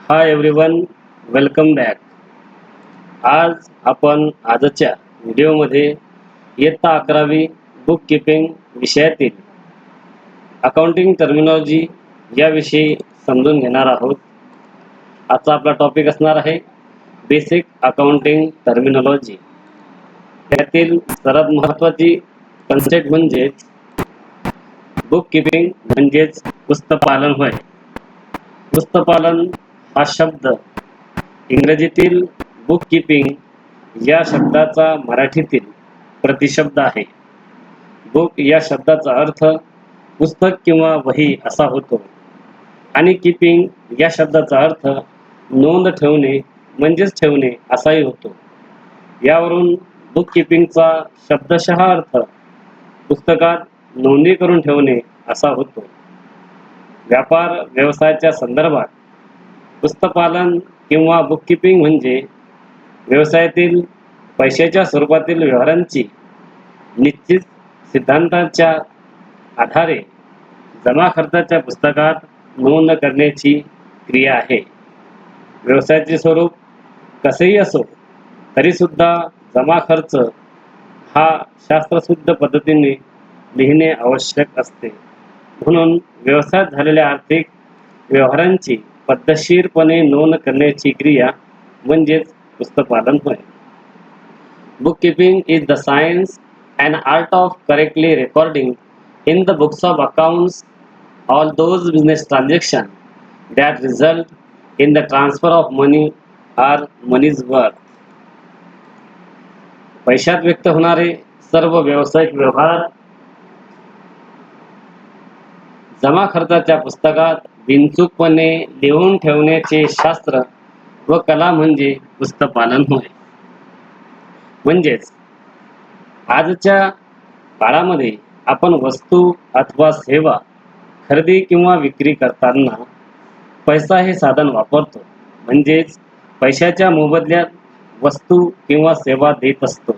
Hi everyone, welcome back. आज आपण आजच्या व्हिडिओमध्ये इयत्ता 11वी बुक कीपिंग विषयातील अकाउंटिंग टर्मिनॉलॉजी याविषयी समजून घेणार आहोत. आजचा आपला टॉपिक असणार आहे बेसिक अकाउंटिंग टर्मिनॉलॉजी. यातील सर्वात महत्त्वाची कन्सेप्ट म्हणजे बुक कीपिंग म्हणजेच पुस्तकपालन होय. पुस्तकपालन हा शब्द इंग्रजीतील बुक कीपिंग या शब्दाचा मराठीतील प्रतिशब्द आहे. बुक या शब्दाचा अर्थ पुस्तक किंवा वही असा होतो आणि कीपिंग या शब्दाचा अर्थ नोंद ठेवणे म्हणजेच ठेवणे असाही होतो. यावरून बुक कीपिंगचा शब्दशः अर्थ पुस्तकात नोंदी करून ठेवणे असा होतो. व्यापार व्यवसायाच्या संदर्भात पुस्तकपालन किंवा बुक कीपिंग म्हणजे व्यवसायातील पैशाच्या स्वरूपातील व्यवहारांची निश्चित सिद्धांताच्या आधारे जमा खर्चाच्या पुस्तकात नोंद करण्याची क्रिया आहे. व्यवसायाचे स्वरूप कसेही असो तरीसुद्धा जमा खर्च हा शास्त्रशुद्ध पद्धतीने लिहिणे आवश्यक असते. म्हणून व्यवसायात झालेल्या आर्थिक व्यवहारांची पद्धतशीरपणे नोंद करण्याची क्रिया म्हणजेच पुस्तकपालन होय. Book keeping is the science and art of correctly recording in the books of accounts all those business transaction that result in the transfer of money or money's worth. पैशात व्यक्त होणारे सर्व व्यावसायिक व्यवहार जमा खर्चाच्या पुस्तकात बिनचूकपणे लिहून ठेवण्याचे शास्त्र व कला म्हणजे पुस्तकपालन होय. म्हणजेच आजच्या काळामध्ये आपण वस्तू अथवा सेवा खरेदी किंवा विक्री करताना पैसा हे साधन वापरतो. म्हणजेच पैशाच्या मोबदल्यात वस्तू किंवा सेवा देत असतो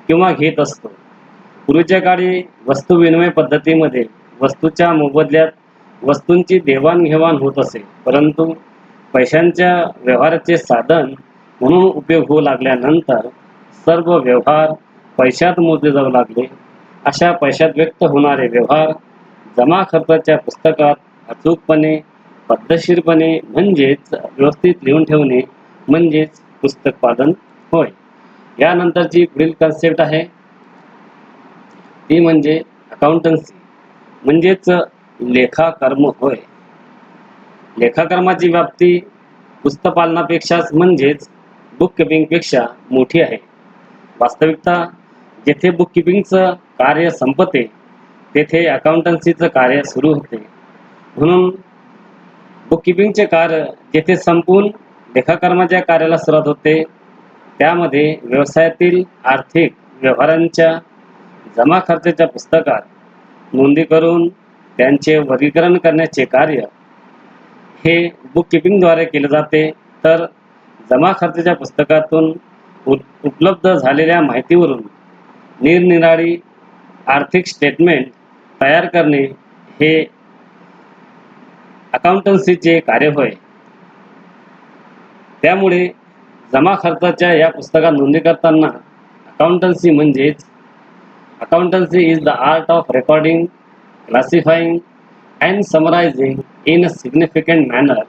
किंवा घेत असतो. पूर्वीच्या काळी वस्तू विनिमय पद्धतीमध्ये वस्तूच्या मोबदल्यात वस्तूंची देवाणघेवाण होत असे, परंतु पैशांच्या व्यवहाराचे साधन म्हणून उपयोग होऊ लागल्यानंतर सर्व व्यवहार पैशात मोजले जाऊ लागले. अशा पैशात व्यक्त होणारे व्यवहार जमा खर्चाच्या पुस्तकात अचूकपणे पद्धतशीरपणे म्हणजेच व्यवस्थित लिहून ठेवणे म्हणजेच पुस्तकपालन होय. यानंतरची पुढील कन्सेप्ट आहे ती म्हणजे अकाउंटन्सी म्हणजेच लेखाकर्म होय. लेखाकर्माची व्याप्ती पुस्तकपालनापेक्षाच म्हणजेच बुक कीपिंगपेक्षा मोठी आहे. वास्तविकता जेथे बुक कीपिंगचं कार्य संपते तेथे अकाउंटन्सीचं कार्य सुरू होते. म्हणून बुक कीपिंगचे कार्य जेथे संपून लेखाकर्माच्या कार्याला सुरुवात होते त्यामध्ये व्यवसायातील आर्थिक व्यवहारांच्या जमा खर्चाच्या पुस्तकात नोंदी करून त्यांचे वर्गीकरण करण्याचे कार्य हे बुक कीपिंगद्वारे केले जाते. तर जमा खर्चाच्या पुस्तकातून उपलब्ध झालेल्या माहितीवरून निरनिराळी आर्थिक स्टेटमेंट तयार करणे हे अकाउंटन्सीचे कार्य होय. त्यामुळे जमा खर्चाच्या या पुस्तकात नोंदी करताना अकाउंटन्सी म्हणजेच Accountancy is the art of recording, classifying and summarizing in a significant manner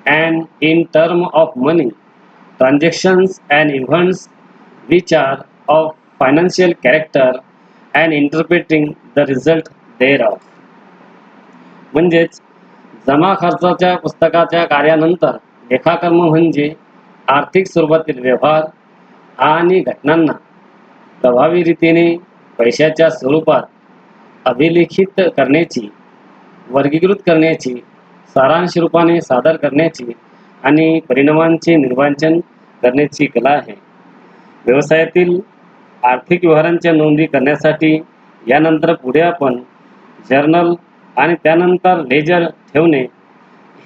and in terms of money, transactions and events which are of financial character and interpreting the result thereof. म्हणजेच जमा खर्चाच्या पुस्तकाच्या कार्यानंतर लेखाकर्म म्हणजे आर्थिक स्वरूपातील व्यवहार आणि घटनांना प्रभावी रीतीने पैशाच्या स्वरूपात अभिलेखित करण्याची, वर्गीकृत करण्याची, सारांश रूपाने सादर करण्याची आणि परिणामांचे निर्वाचन करण्याची कला आहे. व्यवसायातील आर्थिक व्यवहारांच्या नोंदी करण्यासाठी यानंतर पुढे आपण जर्नल आणि त्यानंतर लेजर ठेवणे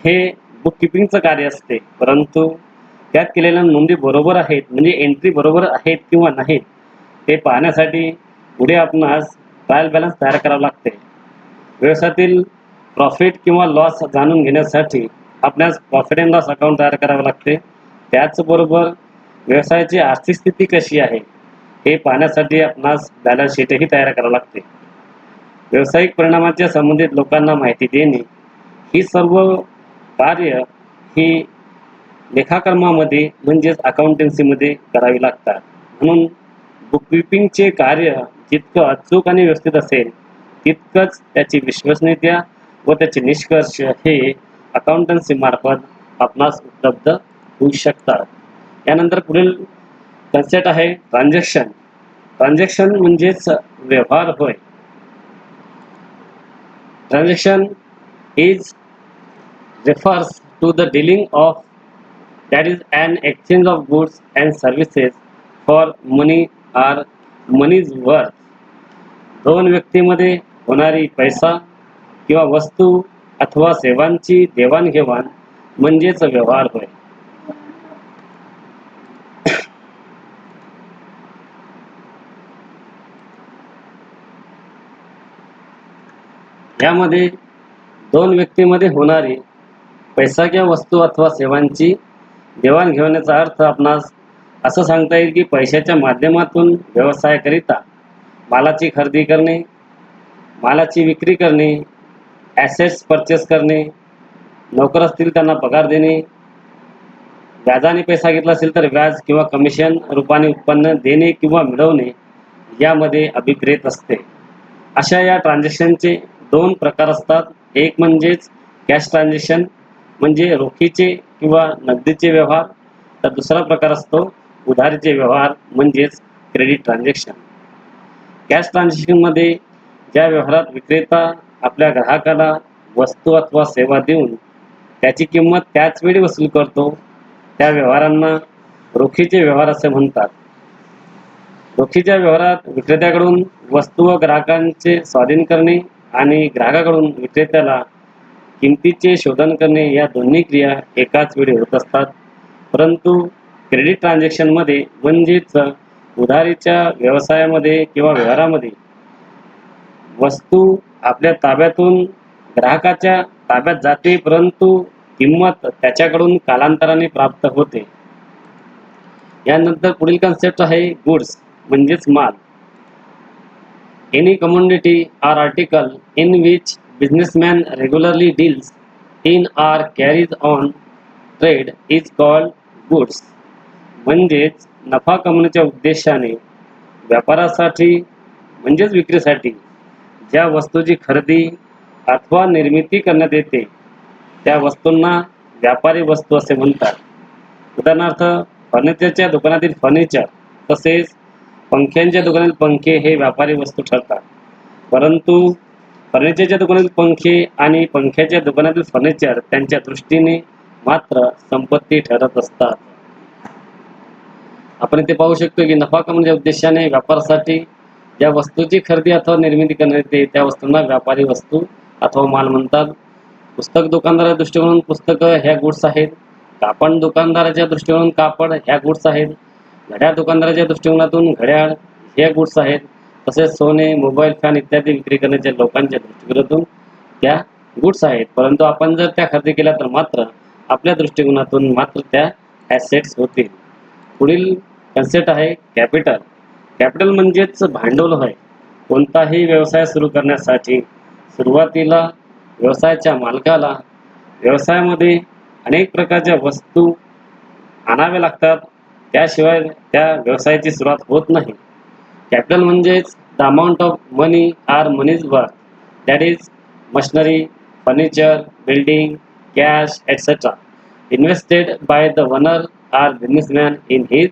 हे बुक कीपिंगचं कार्य असते. परंतु त्यात केलेल्या नोंदी बरोबर आहेत म्हणजे एंट्री बरोबर आहेत किंवा नाहीत ते पाहण्यासाठी पुढे आपणास ट्रायल बॅलन्स तयार करावा लागते. व्यवसायातील प्रॉफिट किंवा लॉस जाणून घेण्यासाठी आपल्यास प्रॉफिट अँड लॉस अकाउंट तयार करावे लागते. त्याचबरोबर व्यवसायाची आर्थिक स्थिती कशी आहे हे पाहण्यासाठी आपणास बॅलन्स शीटही तयार करावे लागते. व्यावसायिक परिणामाच्या संबंधित लोकांना माहिती देणे ही सर्व कार्य ही लेखाकर्मामध्ये म्हणजेच अकाउंटन्सीमध्ये करावी लागतात. म्हणून बुककीपिंगचे कार्य जितकं अचूक आणि व्यवस्थित असेल तितकंच त्याची विश्वसनीयता व त्याचे निष्कर्ष हे अकाउंटन्सी मार्फत आपणास उपलब्ध होऊ शकतात. यानंतर पुढील कन्सेप्ट आहे ट्रान्झॅक्शन. ट्रान्झॅक्शन म्हणजेच व्यवहार होय. Transaction is refers to the dealing of, that is an exchange of goods and services for money or money's worth. दोन व्यक्तीमध्ये होणारी पैसा किंवा वस्तू अथवा सेवांची देवाणघेवाण म्हणजेच व्यवहार होय. यामध्ये दोन व्यक्तीमध्ये होणारी पैसा किंवा वस्तू अथवा सेवांची देवाणघेवाणीचा अर्थ आपणास असं सांगता येईल की पैशाच्या माध्यमातून व्यवसायाकरिता मालाची खरेदी करणे, मालाची विक्री करणे, ॲसेट्स परचेस करणे, नोकर असतील त्यांना पगार देणे, व्याजाने पैसा घेतला असेल तर व्याज किंवा कमिशन रूपाने उत्पन्न देणे किंवा मिळवणे यामध्ये अभिप्रेत असते. अशा या ट्रान्झॅक्शनचे दोन प्रकार असतात. एक म्हणजेच कॅश ट्रान्झॅक्शन म्हणजे रोखीचे किंवा नगदीचे व्यवहार, तर दुसरा प्रकार असतो उधारीचे व्यवहार म्हणजेच क्रेडिट ट्रान्झॅक्शन. कॅश ट्रान्झॅक्शनमध्ये ज्या व्यवहारात विक्रेता आपल्या ग्राहकाला वस्तू अथवा सेवा देऊन त्याची किंमत त्याच वेळी वसूल करतो त्या व्यवहारांना रोखीचे व्यवहार असे म्हणतात. रोखीच्या व्यवहारात विक्रेत्याकडून वस्तू व ग्राहकांचे स्वाधीन करणे आणि ग्राहकाकडून विक्रेत्याला किमतीचे शोधन करणे या दोन्ही क्रिया एकाच वेळी होत असतात. परंतु क्रेडिट ट्रान्झॅक्शनमध्ये म्हणजेच उधारीच्या व्यवसायामध्ये किंवा व्यवहारामध्ये वस्तू आपल्या ताब्यातून ग्राहकाच्या ताब्यात जाते परंतु किंमत त्याच्याकडून कालांतराने प्राप्त होते. यानंतर पुढील कन्सेप्ट आहे गुड्स म्हणजेच माल. Any commodity or article in which businessman regularly deals in or carries on trade is called goods. म्हणजेच नफा कमवण्याच्या उद्देशाने व्यापारासाठी म्हणजेच विक्रीसाठी ज्या वस्तूची खरेदी अथवा निर्मिती करण्यात येते त्या वस्तूंना व्यापारी वस्तू असे म्हणतात. उदाहरणार्थ फर्निचरच्या दुकानातील फर्निचर तसेच पंख्यांच्या दुकानातील पंखे हे व्यापारी वस्तू ठरतात. परंतु फर्निचरच्या दुकानातील पंखे आणि पंख्याच्या दुकानातील फर्निचर त्यांच्या दृष्टीने मात्र संपत्ती ठरत असतात. आपण इथे पाहू शकतो की नफा कमवण्याच्या उद्देशाने व्यापारासाठी ज्या वस्तूची खरेदी अथवा निर्मिती करण्यात येते त्या वस्तूंना व्यापारी वस्तू अथवा माल म्हणतात. पुस्तक दुकानदाराच्या दृष्टिकोनातून पुस्तकं ह्या गुड्स आहेत. कापड दुकानदाराच्या दृष्टिकोनातून कापड ह्या गुड्स आहेत. घड्याळ दुकानदाराच्या दृष्टिकोनातून घड्याळ ह्या गुड्स आहेत. तसेच सोने, मोबाईल, फॅन इत्यादी विक्री करण्याच्या लोकांच्या दृष्टिकोनातून त्या गुड्स आहेत. परंतु आपण जर त्या खरेदी केल्या तर मात्र आपल्या दृष्टिकोनातून मात्र त्या ॲसेट्स होतील. पुढील कन्सेप्ट आहे कॅपिटल. कॅपिटल म्हणजेच भांडवल होय. कोणताही व्यवसाय सुरू करण्यासाठी सुरुवातीला व्यवसायाच्या मालकाला व्यवसायामध्ये अनेक प्रकारच्या वस्तू आणाव्या लागतात. त्याशिवाय त्या व्यवसायाची सुरुवात होत नाही. कॅपिटल म्हणजेच the amount of money or money's worth, that is machinery, furniture, building, cash etc. Invested by the owner or businessman in his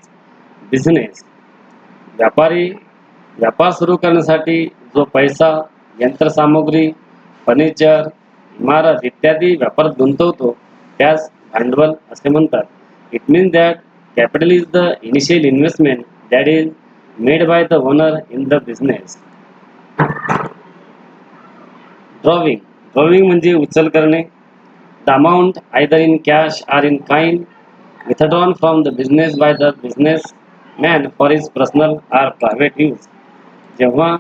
business. व्यापार सुरू करण्यासाठी जो पैसा, यंत्रसामुग्री, फर्निचर, इमारत इत्यादी व्यापारात गुंतवतो त्यास भांडवल असे म्हणतात. It means that capital is the initial investment that is made by the owner in the business. Drawing म्हणजे उचल करणे. The amount either in cash or in kind withdrawn from the business by the businessman for his personal or private use. जेव्हा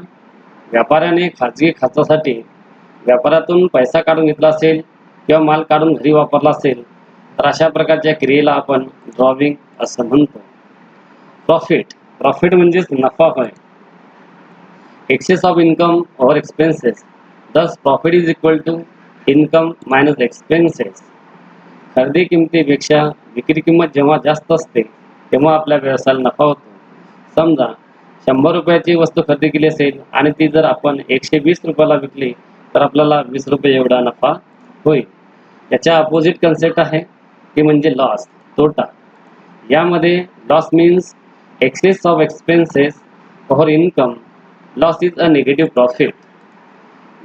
व्यापाऱ्याने खाजगी खर्चासाठी व्यापारातून पैसा काढून घेतला असेल किंवा माल काढून घरी वापरला असेल तर अशा प्रकारच्या क्रियेला आपण ड्रॉविंग असं म्हणतो. प्रॉफिट म्हणजेच नफा होय. Excess of income over expenses, thus profit is equal to income minus expenses. खरेदी किमतीपेक्षा विक्री किंमत जेव्हा जास्त असते तेव्हा आपल्या व्यवसायाला नफा होतो. समजा 100 रुपयाची वस्तू खरेदी केली असेल आणि ती जर आपण 120 रुपयाला विकली तर आपल्याला 20 रुपये एवढा नफा होईल. याच्या अपोजिट कन्सेप्ट आहे ती म्हणजे लॉस, तोटा. यामध्ये loss means excess of expenses over income. Loss is a negative profit.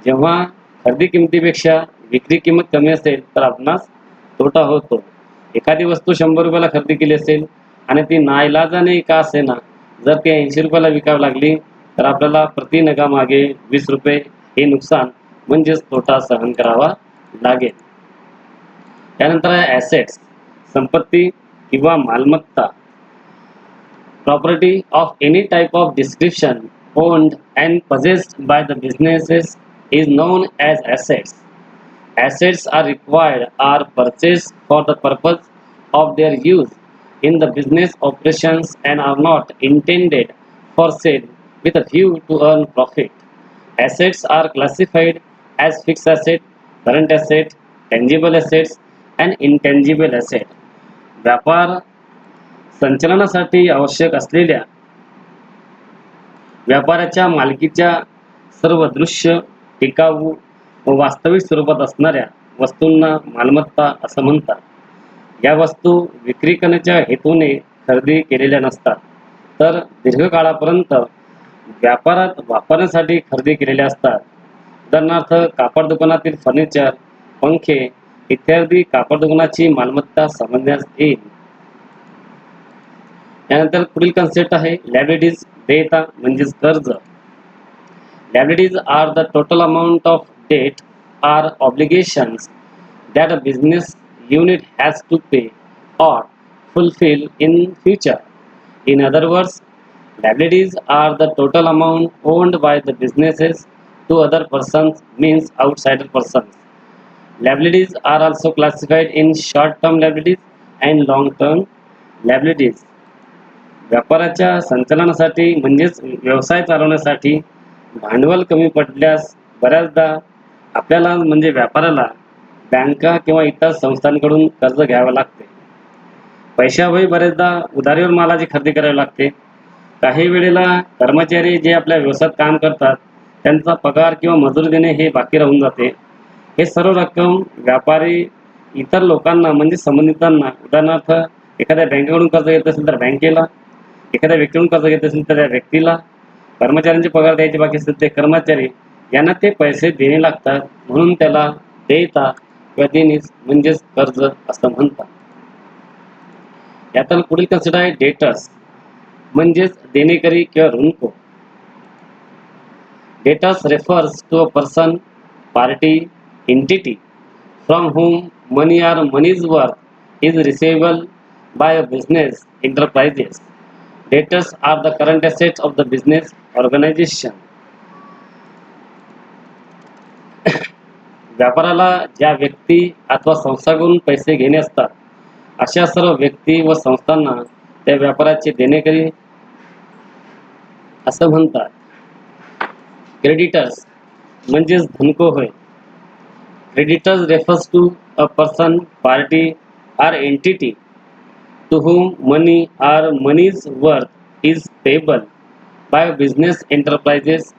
जेव्हा खरेदी किमतीपेक्षा विक्री किंमत कमी असेल तर आपणास तोटा होतो. एखादी वस्तू 100 रुपयाला खरेदी केली असेल आणि ती नाईलाजाने का असेना जर ती 80 रुपयाला विकावी लागली तर आपल्याला प्रति नगामागे 20 रुपये हे नुकसान म्हणजेच तोटा सहन करावा लागेल. त्यानंतर आहे ॲसेट्स, संपत्ती किंवा मालमत्ता. Property of any type of description owned and possessed by the businesses is known as assets. Assets are required or purchased for the purpose of their use in the business operations and are not intended for sale with a view to earn profit. Assets are classified as fixed asset, current asset, tangible assets and intangible asset. व्यापार संचालनासाठी आवश्यक असलेल्या व्यापाराच्या मालकीच्या सर्व दृश्य, टिकाऊ व वास्तविक स्वरूपात असणाऱ्या वस्तूंना मालमत्ता असं म्हणतात. या वस्तू विक्री करण्याच्या हेतूने खरेदी केलेल्या नसतात तर दीर्घकाळापर्यंत व्यापारात वापरण्यासाठी खरेदी केलेल्या असतात. उदाहरणार्थ कापड दुकानातील फर्निचर, पंखे इत्यादी कापड दुकानाची मालमत्ता समजण्यास येईल. यानंतर पुढील कन्सेप्ट आहे लायबिलिटीज, देयता म्हणजेच कर्ज. Liabilities are the total amount of debt or obligations that a business unit has to pay or fulfill in future. In other words, liabilities are the total amount owned by the businesses to other persons, means outsider persons. Liabilities are also classified in short-term liabilities and long-term liabilities. व्यापाराच्या संचालनासाठी म्हणजेच व्यवसाय चालवण्यासाठी भांडवल कमी पडल्यास बऱ्याचदा आपल्याला म्हणजे व्यापाराला बँका किंवा इतर संस्थांकडून कर्ज घ्यावे लागते. पैशाअभावी बरेचदा उधारीवर मालाची खरेदी करावी लागते. काही वेळेला कर्मचारी जे आपल्या व्यवसायात काम करतात त्यांचा पगार किंवा मजुरी देणे हे बाकी राहून जाते. हे सर्व रक्कम व्यापारी इतर लोकांना म्हणजे संबंधितांना, उदाहरणार्थ एखाद्या बँकेकडून कर्ज घेत असेल तर बँकेला, एखाद्या व्यक्तीकडून कर्ज घेत असेल तर त्या व्यक्तीला, कर्मचाऱ्यांचे पगार द्यायचे बाकी असतील ते कर्मचारी यांना ते पैसे देणे लागतात. म्हणून त्याला देयता किंवा देणीच म्हणजेच कर्ज असं म्हणतात. यातून पुढील कन्सेप्ट आहे डेटर्स म्हणजेच देणेकरी किंवा ऋणको. Debtors refers to a person, party, entity from whom money or money's worth is receivable by a business enterprises. Debtors are the current assets of the business organization. व्यापाराला ज्या व्यक्ती अथवा संस्थांकडून पैसे घेणे असतात अशा सर्व व्यक्ती व संस्थांना त्या व्यापाराचे देणेकरी असं म्हणतात. क्रेडिटर्स म्हणजेच धनको होय. Creditors refers to a person, party or entity to whom money or money's worth is payable by business enterprises.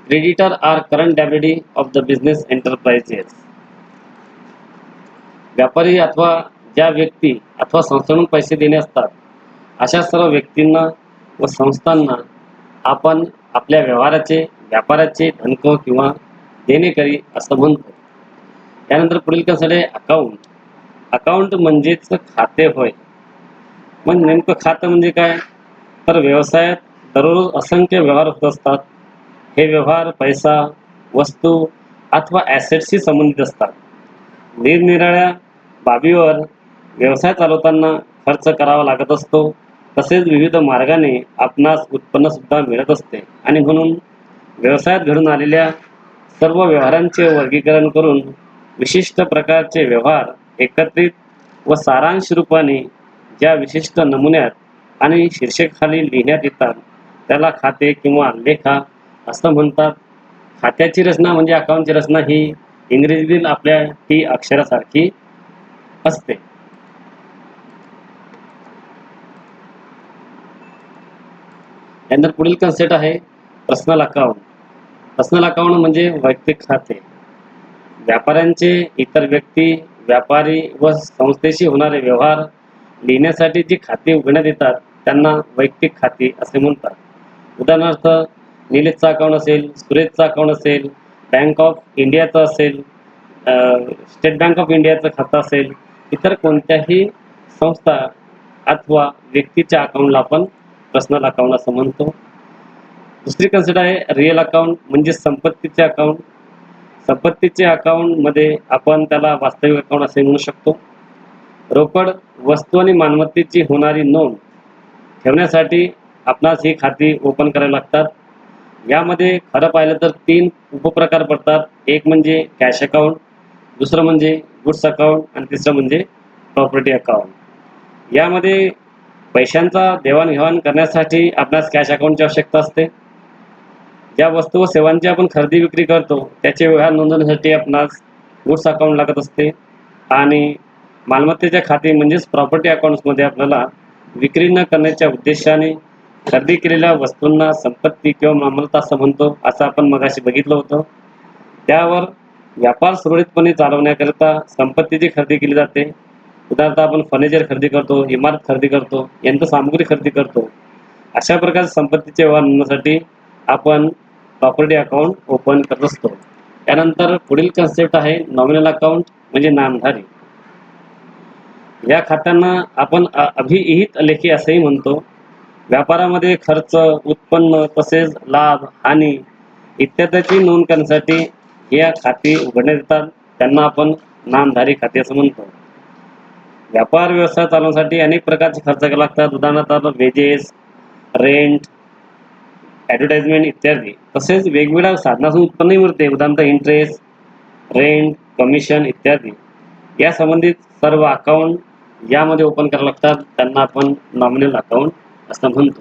Creditor are current liability of the business enterprises. व्यापारी अथवा ज्या व्यक्ती अथवा संस्थांकडून पैसे देणे असतात अशा सर्व व्यक्तींना व संस्थांना आपण आपल्या व्यापाराचे धनको किंवा देणेकरी असं म्हणतो. त्यानंतर पुढील कन्सेप्ट आहे अकाउंट. अकाउंट म्हणजेच खाते होय. मग नेमकं खातं म्हणजे काय तर व्यवसायात दररोज असंख्य व्यवहार होत असतात. हे व्यवहार पैसा, वस्तू अथवा ॲसेट्सशी संबंधित असतात. निरनिराळ्या बाबीवर व्यवसाय चालवताना खर्च करावा लागत असतो. तसेच विविध मार्गाने आपणास उत्पन्न सुद्धा मिळत असते आणि म्हणून व्यवसायात घडून आलेल्या सर्व व्यवहारांचे वर्गीकरण करून विशिष्ट प्रकारचे व्यवहार एकत्रित व सारांश रूपाने ज्या विशिष्ट नमुन्यात आणि शीर्षकाखाली लिहिण्यात येतात त्याला खाते किंवा लेखा असं म्हणतात. खात्याची रचना म्हणजे अकाउंटची रचना ही इंग्रजीतील आपल्या टी अक्षरासारखी असते. त्यानंतर पुढील कन्सेप्ट आहे पर्सनल अकाउंट. पर्सनल अकाउंट म्हणजे वैयक्तिक खाते. व्यापाऱ्यांचे इतर व्यक्ती, व्यापारी व संस्थेशी होणारे व्यवहार लिहिण्यासाठी जी खाती उघडण्यात येतात त्यांना वैयक्तिक खाती असे म्हणतात. उदाहरणार्थ निलेशचा अकाउंट असेल, सुरेशचा अकाउंट असेल, बँक ऑफ इंडियाचं असेल, स्टेट बँक ऑफ इंडियाचं खातं असेल, इतर कोणत्याही संस्था अथवा व्यक्तीच्या अकाउंटला आपण पर्सनल अकाउंट असं म्हणतो. दुसरी कन्सेप्ट आहे रिअल अकाउंट म्हणजे संपत्तीचे अकाउंट. संपत्तीचे अकाउंटमध्ये आपण त्याला वास्तविक अकाउंट असे म्हणू शकतो. रोकड वस्तू आणि मालमत्तेची होणारी नोंद ठेवण्यासाठी आपणास ही खाती ओपन करावी लागतात. यामध्ये खरं पाहिलं तर 3 उपप्रकार पडतात. एक म्हणजे कॅश अकाउंट, दुसरं म्हणजे गुड्स अकाउंट आणि तिसरं म्हणजे प्रॉपर्टी अकाउंट. यामध्ये पैशांचा देवाणघेवाण करण्यासाठी आपणास कॅश अकाउंटची आवश्यकता असते. ज्या वस्तू व सेवांची आपण खरेदी विक्री करतो त्याचे व्यवहार नोंदवण्यासाठी आपणास गुड्स अकाउंट लागत असते. आणि मालमत्तेच्या खाते म्हणजेच प्रॉपर्टी अकाउंट्समध्ये आपल्याला विक्री न करण्याच्या उद्देशाने खरेदी केलेल्या वस्तूंना संपत्ती किंवा मालमत्ता असं म्हणतो, असं आपण मगाशी बघितलं होतं. त्यावर व्यापार सुरळीतपणे चालवण्याकरिता संपत्तीची खरेदी केली जाते. उदाहरणार्थ आपण फर्निचर खरेदी करतो, इमारत खरेदी करतो, यंत्रसामुग्री खरेदी करतो. अशा प्रकारचे संपत्तीचे व्यवहार नोंदवण्यासाठी आपण प्रॉपर्टी अकाउंट ओपन करत असतो. त्यानंतर पुढील कन्सेप्ट आहे नॉमिनल अकाउंट म्हणजे नामधारी. या खात्यांना आपण अभिहित लेखी असेही म्हणतो. व्यापारामध्ये खर्च, उत्पन्न तसेच लाभ, हानी इत्यादीची नोंद करण्यासाठी या खाती उघडण्यात येतात. त्यांना आपण नामधारी खाते असं म्हणतो. व्यापार व्यवसाय चालवण्यासाठी अनेक प्रकारचे खर्च करावे लागतात. उदाहरणार्थ वेजेस, रेंट, ॲडव्हर्टाइजमेंट इत्यादी. तसेच वेगवेगळ्या साधनातून उत्पन्नही मिळते. उदाहरणार्थ इंटरेस्ट, रेंट, कमिशन इत्यादी. या संबंधित सर्व अकाउंट यामध्ये ओपन करावे लागतात. त्यांना आपण नॉमिनल अकाउंट असं म्हणतो.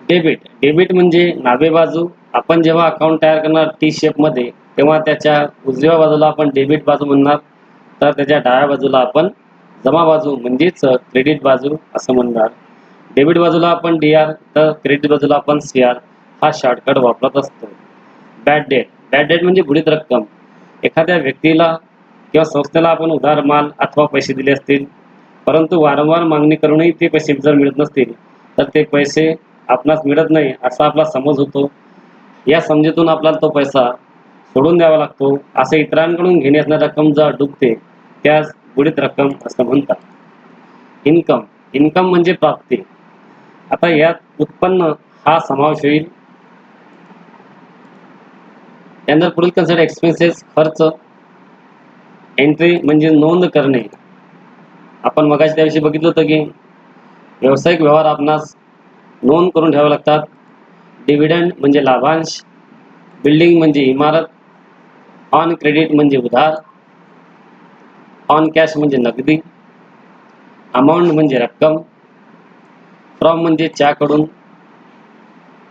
डेबिट. डेबिट म्हणजे डावे बाजू. आपण जेव्हा अकाउंट तयार करणार टी शेपमध्ये तेव्हा त्याच्या उजव्या बाजूला आपण डेबिट बाजू म्हणणार, तर त्याच्या डाव्या बाजूला आपण जमा बाजू म्हणजेच क्रेडिट बाजू असं म्हणणार. डेबिट बाजूला आपण DR तर क्रेडिट बाजूला आपण CR हा शॉर्टकट वापरत असतो. Bad date. बॅड डेट म्हणजे बुडीत रक्कम. एखाद्या व्यक्तीला किंवा संस्थेला आपण उधार माल अथवा पैसे दिले असतील, परंतु वारंवार मागणी करूनही ते पैसे जर मिळत नसतील तर ते पैसे आपणास मिळत नाही असा आपला समज होतो. या समजेतून आपल्याला तो पैसा सोडून द्यावा लागतो. असे इतरांकडून घेण्यास रक्कम जर डुबते त्यास बुडीत रक्कम असं म्हणतात. इन्कम. इन्कम म्हणजे प्राप्ती. आता यात उत्पन्न हा समावेश होईल. त्यानंतर पुढील कन्सेप्ट एक्सपेन्सेस खर्च. एंट्री म्हणजे नोंद करणे. आपण मगाशी त्याविषयी बघितलं होतं की व्यावसायिक व्यवहार आपणास नोंद करून ठेवावे लागतात. डिव्हिडंड म्हणजे लाभांश, बिल्डिंग म्हणजे इमारत, ऑन क्रेडिट म्हणजे उधार, ऑन कॅश म्हणजे नगदी, अमाऊंट म्हणजे रक्कम, फ्रॉम म्हणजे च्याकडून,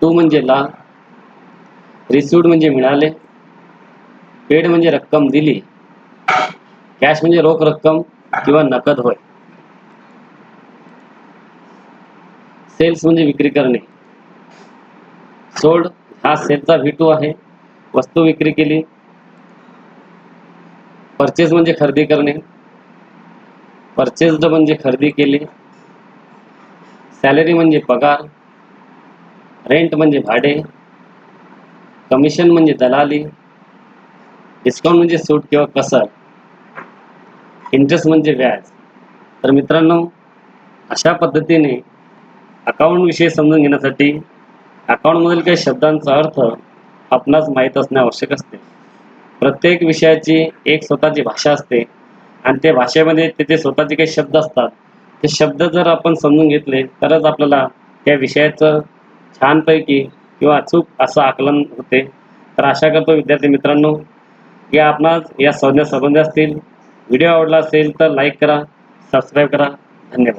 टू म्हणजे ला, रिसिव्ड म्हणजे मिळाले, पेड म्हणजे रक्कम दिली, कॅश म्हणजे रोख रक्कम किंवा नकद होय, सेल्स म्हणजे विक्री करणे, सोल्ड हा सेलचा V2 आहे, वस्तू विक्री केली, परचेज म्हणजे खरेदी करणे, परचेज्ड म्हणजे खरेदी केली, सॅलरी म्हणजे पगार, रेंट म्हणजे भाडे, कमिशन म्हणजे दलाली, डिस्काउंट म्हणजे सूट किंवा कसर, इंटरेस्ट म्हणजे व्याज. तर मित्रांनो, अशा पद्धतीने अकाउंट विषय समजून घेण्यासाठी अकाउंटमधील काही शब्दांचा अर्थ आपणास माहीत असणे आवश्यक असते. प्रत्येक विषयाची एक स्वतःची भाषा असते आणि त्या भाषेमध्ये त्याचे स्वतःचे काही शब्द असतात. ते शब्द जर आपण समजून घेतले तरच आपल्याला त्या विषयाचं छानपैकी किंवा अचूक असं आकलन होते. तर आशा करतो विद्यार्थी मित्रांनो या आपणास या संज्ञा संबंधी असतील. व्हिडिओ आवडला असेल तर लाईक करा, सबस्क्राईब करा. धन्यवाद.